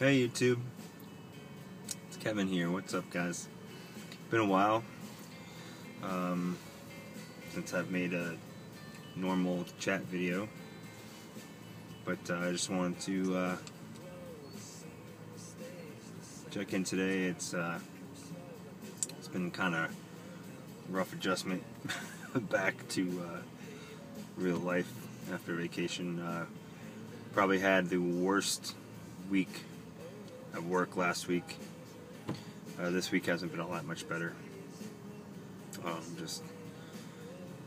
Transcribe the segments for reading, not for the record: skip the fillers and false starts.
Hey YouTube, it's Kevin here. What's up, guys? Been a while since I've made a normal chat video, but I just wanted to check in today. It's been kind of rough adjustment back to real life after vacation. Probably had the worst week at work last week. This week hasn't been all that much better.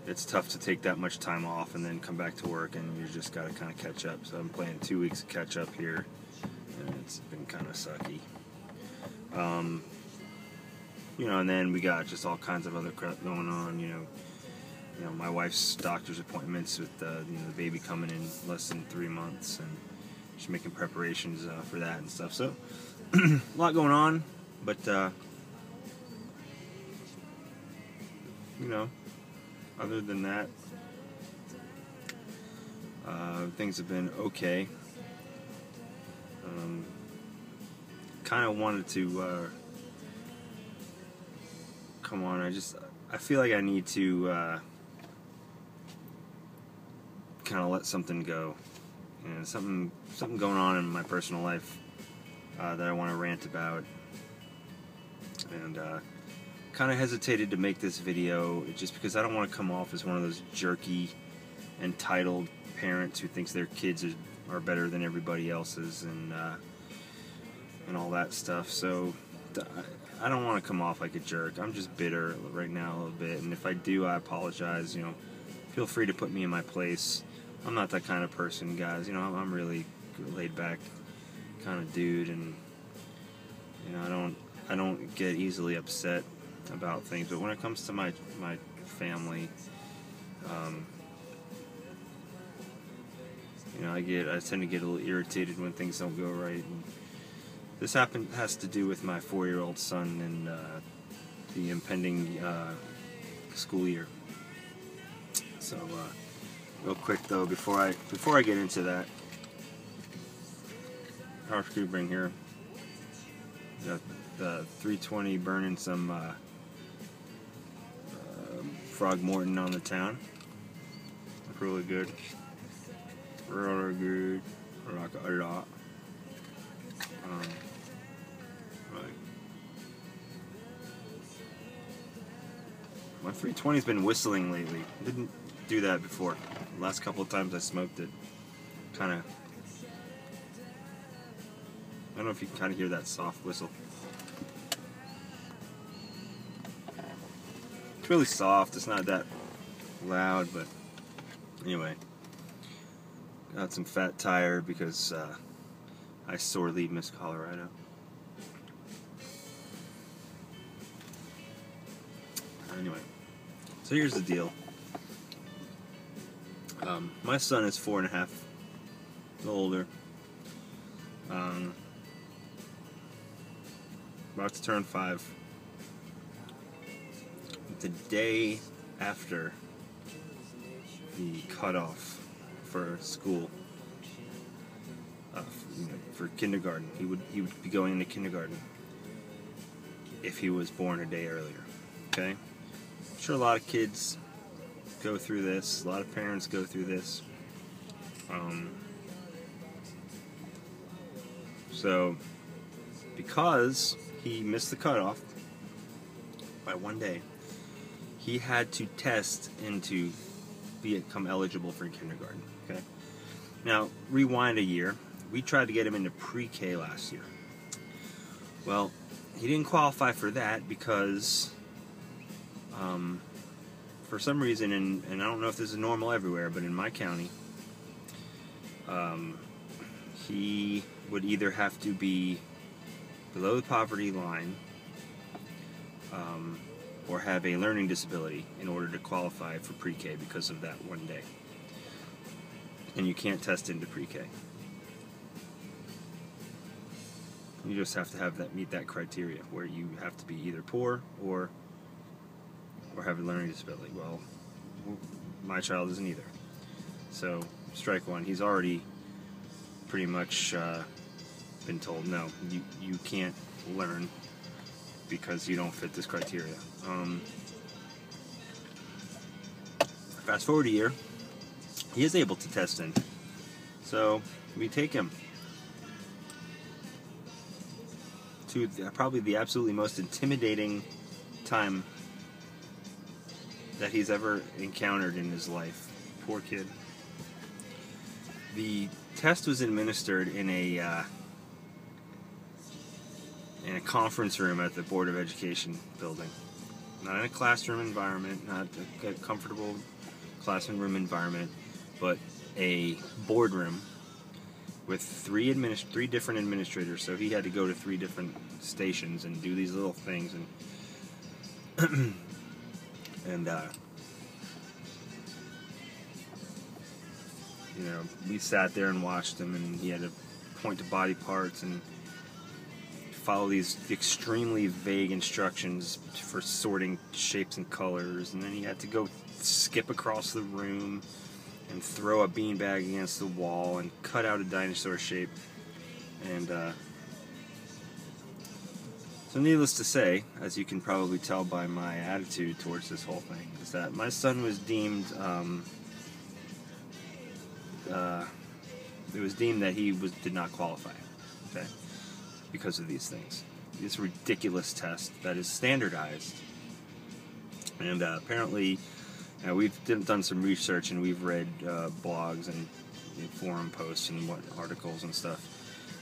It's tough to take that much time off and then come back to work, and you just gotta kind of catch up. So I'm playing 2 weeks of catch up here, and it's been kind of sucky. And then we got just all kinds of other crap going on. My wife's doctor's appointments with the baby coming in less than 3 months, and she's making preparations for that and stuff. So a lot going on, but other than that, things have been okay. Kind of wanted to come on. I feel like I need to kind of let something go. Something going on in my personal life that I want to rant about, and kind of hesitated to make this video just because I don't want to come off as one of those jerky, entitled parents who thinks their kids are better than everybody else's, and all that stuff. So I don't want to come off like a jerk. I'm just bitter right now a little bit, and if I do, I apologize. Feel free to put me in my place. I'm not that kind of person, guys. I'm really laid back kind of dude, and I don't get easily upset about things. But when it comes to my family, I tend to get a little irritated when things don't go right. And this has to do with my 4-year-old son and the impending school year. So real quick though, before I get into that, power screw bring here. Got the 320 burning some Frog Morton on the town. Really good. Really good. I like it a lot. Right. My 320's been whistling lately. Didn't do that before. The last couple of times I smoked it, kind of. I don't know if you can kind of hear that soft whistle. It's really soft. It's not that loud, but anyway. Got some fat tire because I sorely miss Colorado. Anyway, so here's the deal. My son is 4.5, a little older. About to turn 5. The day after the cutoff for school, for kindergarten, he would be going into kindergarten if he was born a day earlier. Okay, I'm sure a lot of kids go through this. A lot of parents go through this. So because he missed the cutoff by 1 day, he had to test into become eligible for kindergarten. Okay. Now rewind a year. We tried to get him into pre-K last year. Well, he didn't qualify for that because, for some reason, and I don't know if this is normal everywhere, but in my county, he would either have to be below the poverty line or have a learning disability in order to qualify for pre-K because of that 1 day. And you can't test into pre-K. You just have to meet that criteria where you have to be either poor or have a learning disability. Well, my child isn't either. So, strike one. He's already pretty much been told, no, you can't learn because you don't fit this criteria. Fast forward a year, he is able to test in. So we take him to probably the absolutely most intimidating time that he's ever encountered in his life. Poor kid. The test was administered in a conference room at the Board of Education building. Not in a classroom environment, not a comfortable classroom environment, but a boardroom with three different administrators. So he had to go to 3 different stations and do these little things, and we sat there and watched him, and he had to point to body parts and follow these extremely vague instructions for sorting shapes and colors, and then he had to go skip across the room and throw a beanbag against the wall and cut out a dinosaur shape. And so needless to say, as you can probably tell by my attitude towards this whole thing, is that my son was deemed it was deemed that he did not qualify, okay, because of these things. This ridiculous test that is standardized. And apparently, we've done some research, and we've read blogs and forum posts and articles and stuff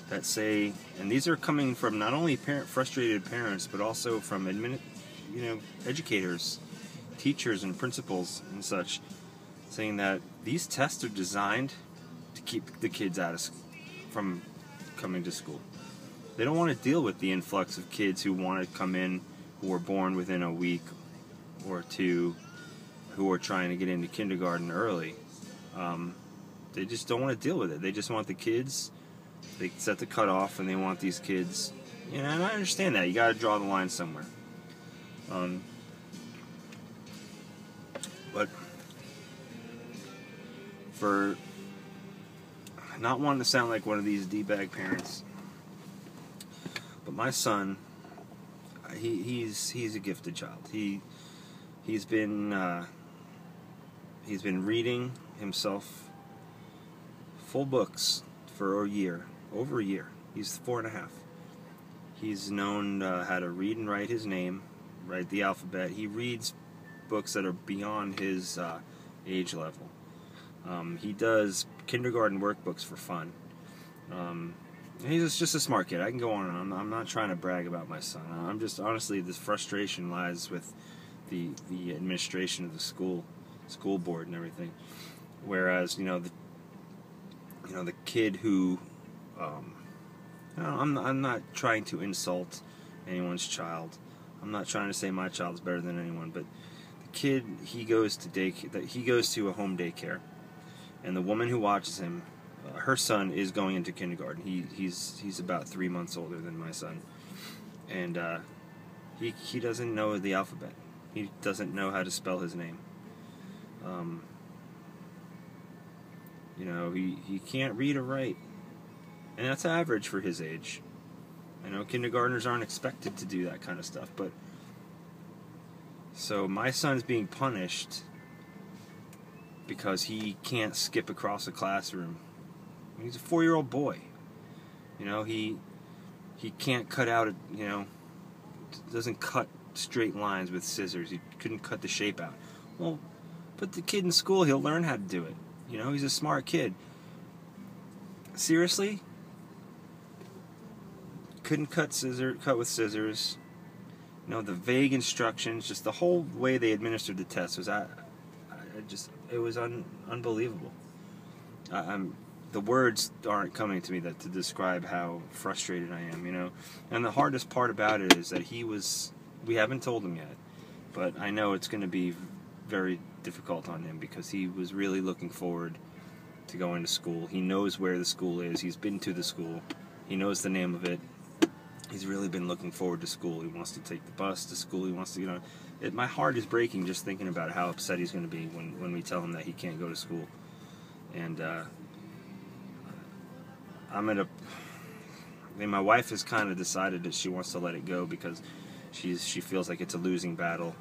that say, and these are coming from not only frustrated parents, but also from educators, teachers, and principals and such, saying that these tests are designed to keep the kids from coming to school. They don't want to deal with the influx of kids who want to come in, who were born within a week or 2, who are trying to get into kindergarten early. They just don't want to deal with it. They just want the kids. They set the cutoff, and they want these kids. And I understand that. You got to draw the line somewhere. But for not wanting to sound like one of these D-bag parents, but my son, he's a gifted child. He's been reading himself full books for over a year. He's 4.5. He's known how to read and write his name, write the alphabet. He reads books that are beyond his age level. He does kindergarten workbooks for fun. He's just a smart kid. I can go on and on. I'm not trying to brag about my son. I'm just, honestly, this frustration lies with the administration of the school board and everything. Whereas, the kid who, I'm not trying to insult anyone's child. I'm not trying to say my child's better than anyone, but the kid, he goes to a home daycare, and the woman who watches him, her son is going into kindergarten. He's about 3 months older than my son, and he doesn't know the alphabet. He doesn't know how to spell his name. He can't read or write, and that's average for his age. I know kindergartners aren't expected to do that kind of stuff, but so my son's being punished because he can't skip across a classroom. He's a 4-year-old boy. He can't cut out doesn't cut straight lines with scissors. He couldn't cut the shape out. Well, put the kid in school, he'll learn how to do it. He's a smart kid. Seriously? Couldn't cut with scissors. The vague instructions, just the whole way they administered the test was it was unbelievable. The words aren't coming to me to describe how frustrated I am, And the hardest part about it is that we haven't told him yet, but I know it's going to be very difficult on him because he was really looking forward to going to school. He knows where the school is. He's been to the school. He knows the name of it. He's really been looking forward to school. He wants to take the bus to school. He wants to, my heart is breaking just thinking about how upset he's going to be when we tell him that he can't go to school. And mean, my wife has kind of decided that she wants to let it go because she feels like it's a losing battle,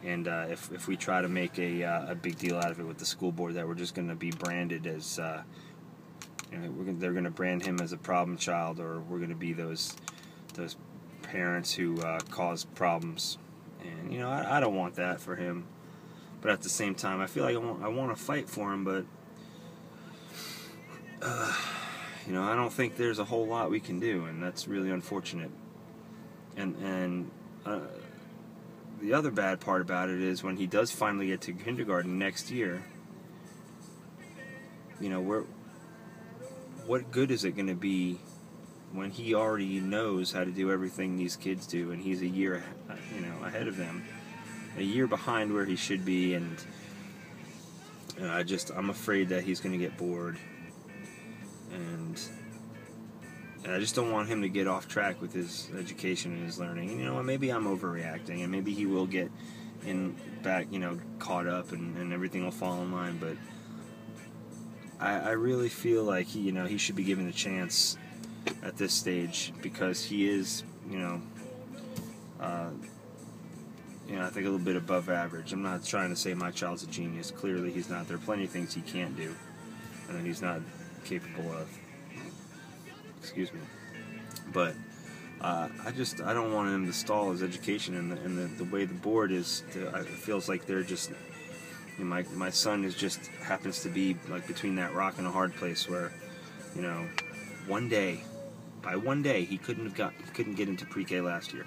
and if we try to make a big deal out of it with the school board, that we're just going to be branded as they're going to brand him as a problem child, or we're going to be those parents who cause problems. And I don't want that for him, but at the same time, I feel like I want to fight for him, but I don't think there's a whole lot we can do, and that's really unfortunate. And the other bad part about it is when he does finally get to kindergarten next year, what good is it going to be when he already knows how to do everything these kids do, and he's a year, ahead of them, a year behind where he should be, and I'm afraid that he's going to get bored, and I just don't want him to get off track with his education and his learning. And maybe I'm overreacting, and maybe he will get caught up, and everything will fall in line, but I really feel like he should be given a chance at this stage, because he is, I think a little bit above average. I'm not trying to say my child's a genius. Clearly he's not. There are plenty of things he can't do, and that he's not capable of. Excuse me. But I don't want him to stall his education, and the way the board is, it feels like they're just, my son happens to be like between that rock and a hard place where, by one day he couldn't get into pre-K last year.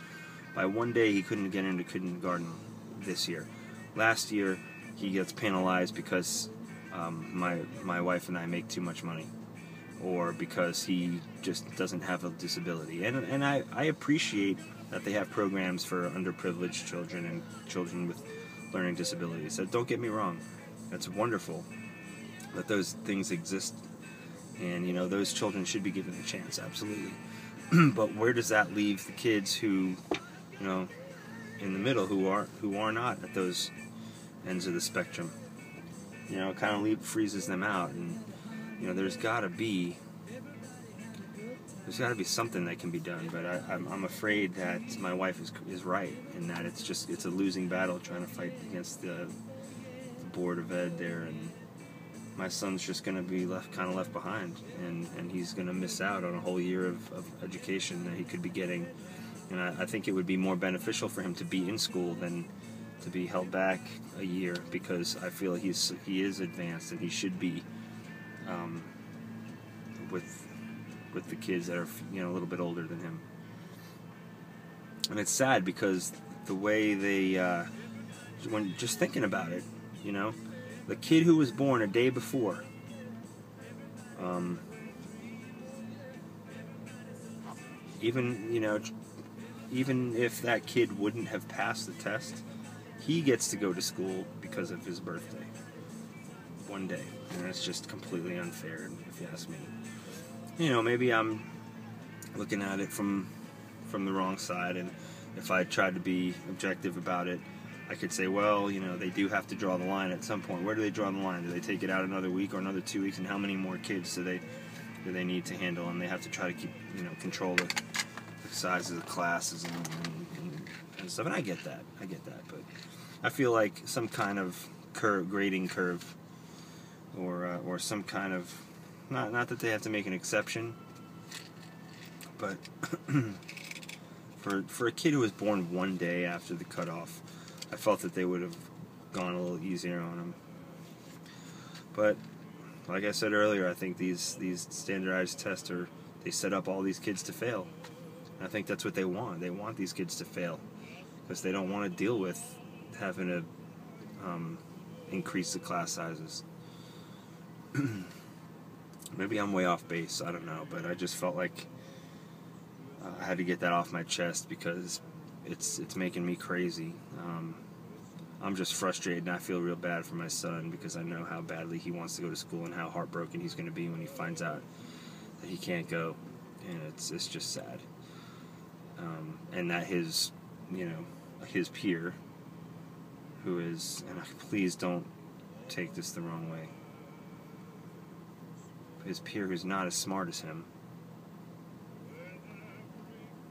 By one day he couldn't get into kindergarten this year. Last year he gets penalized because my wife and I make too much money, or because he just doesn't have a disability. And I appreciate that they have programs for underprivileged children and children with learning disabilities. So don't get me wrong, that's wonderful that those things exist, and those children should be given a chance, absolutely. But where does that leave the kids who, in the middle, who are not at those ends of the spectrum? It kind of freezes them out, and there's got to be something that can be done. But I'm afraid that my wife is right, in that it's a losing battle trying to fight against the board of ed there, and my son's just going to be left behind, and he's going to miss out on a whole year of education that he could be getting. And I think it would be more beneficial for him to be in school than to be held back a year, because I feel he is advanced, and he should be with the kids that are a little bit older than him. And it's sad because the way they when just thinking about it, the kid who was born a day before, even if that kid wouldn't have passed the test, he gets to go to school because of his birthday one day, and that's just completely unfair, if you ask me. Maybe I'm looking at it from the wrong side, and if I tried to be objective about it, I could say, well, they do have to draw the line at some point. Where do they draw the line? Do they take it out another week or another 2 weeks? And how many more kids do they need to handle? And they have to try to keep, control the size of the classes and stuff. And I get that. But I feel like some kind of grading curve, or some kind of, not that they have to make an exception, but for a kid who was born one day after the cutoff, I felt that they would have gone a little easier on him. But like I said earlier, I think these standardized tests they set up all these kids to fail. And I think that's what they want. They want these kids to fail because they don't want to deal with having to increase the class sizes. Maybe I'm way off base, I don't know, but I just felt like I had to get that off my chest because it's making me crazy. I'm just frustrated, and I feel real bad for my son because I know how badly he wants to go to school and how heartbroken he's going to be when he finds out that he can't go, and it's just sad. And that his peer, who is, and please don't take this the wrong way, his peer who's not as smart as him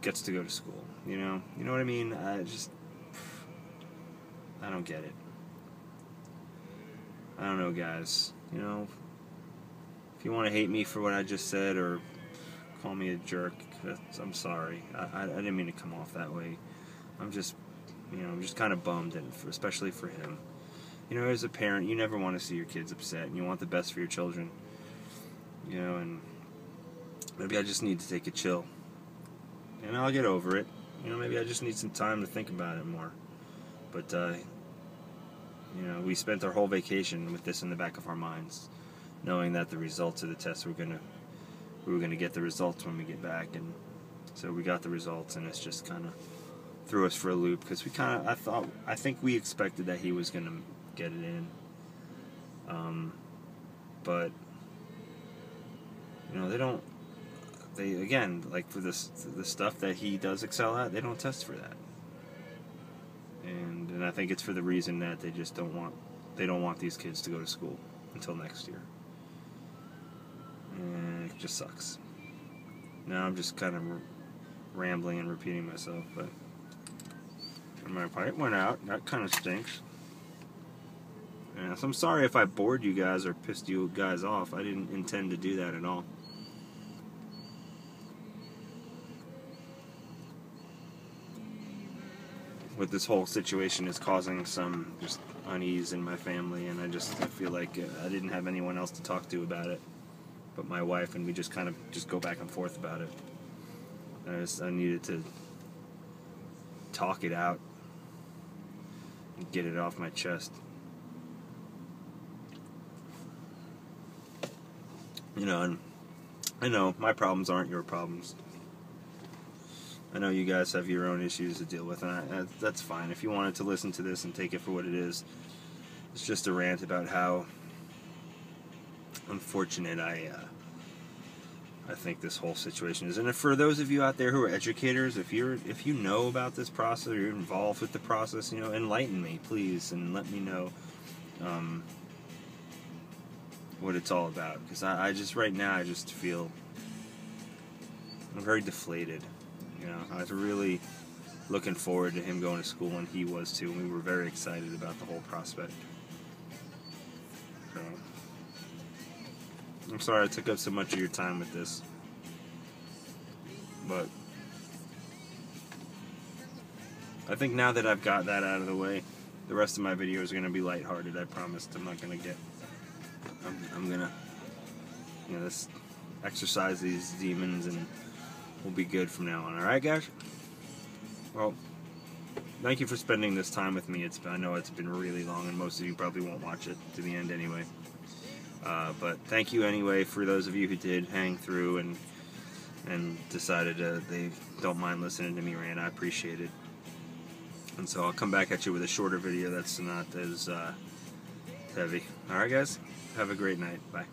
gets to go to school. You know what I mean? I don't get it. I don't know, guys. You know, if you want to hate me for what I just said or call me a jerk, I'm sorry. I didn't mean to come off that way. I'm just kind of bummed, and especially for him. You know, as a parent, you never want to see your kids upset, and you want the best for your children. You know, and maybe I just need to take a chill, and I'll get over it. You know, maybe I just need some time to think about it more. But, you know, we spent our whole vacation with this in the back of our minds, knowing that the results of the test we were gonna get the results when we get back, and so we got the results, and it's just kind of threw us for a loop because I think we expected that he was gonna get it in, but you know they again, like for the stuff that he does excel at, they don't test for that, and I think it's for the reason that they don't want these kids to go to school until next year. And it just sucks. Now I'm just kind of rambling and repeating myself, but my pipe went out. That kind of stinks. Yeah, so I'm sorry if I bored you guys or pissed you guys off. I didn't intend to do that at all. But this whole situation is causing some just unease in my family, and I feel like I didn't have anyone else to talk to about it but my wife, and we just kind of go back and forth about it. I needed to talk it out and get it off my chest. You know, and I know my problems aren't your problems. I know you guys have your own issues to deal with, and that's fine. If you wanted to listen to this and take it for what it is, it's just a rant about how unfortunate I think this whole situation is. And for those of you out there who are educators, if you know about this process or you're involved with the process, you know, enlighten me, please, and let me know what it's all about. Because I just right now I just feel I'm very deflated. You know, I was really looking forward to him going to school, and he was too. And we were very excited about the whole prospect. So, I'm sorry I took up so much of your time with this, but I think now that I've got that out of the way, the rest of my videos are going to be lighthearted. I promised. I'm not going to I'm going to, you know, just exercise these demons, and we'll be good from now on. Alright, guys? Well, thank you for spending this time with me. I know it's been really long, and most of you probably won't watch it to the end anyway. But thank you anyway for those of you who did hang through and decided they don't mind listening to me rant. I appreciate it. And so I'll come back at you with a shorter video that's not as heavy. Alright, guys? Have a great night. Bye.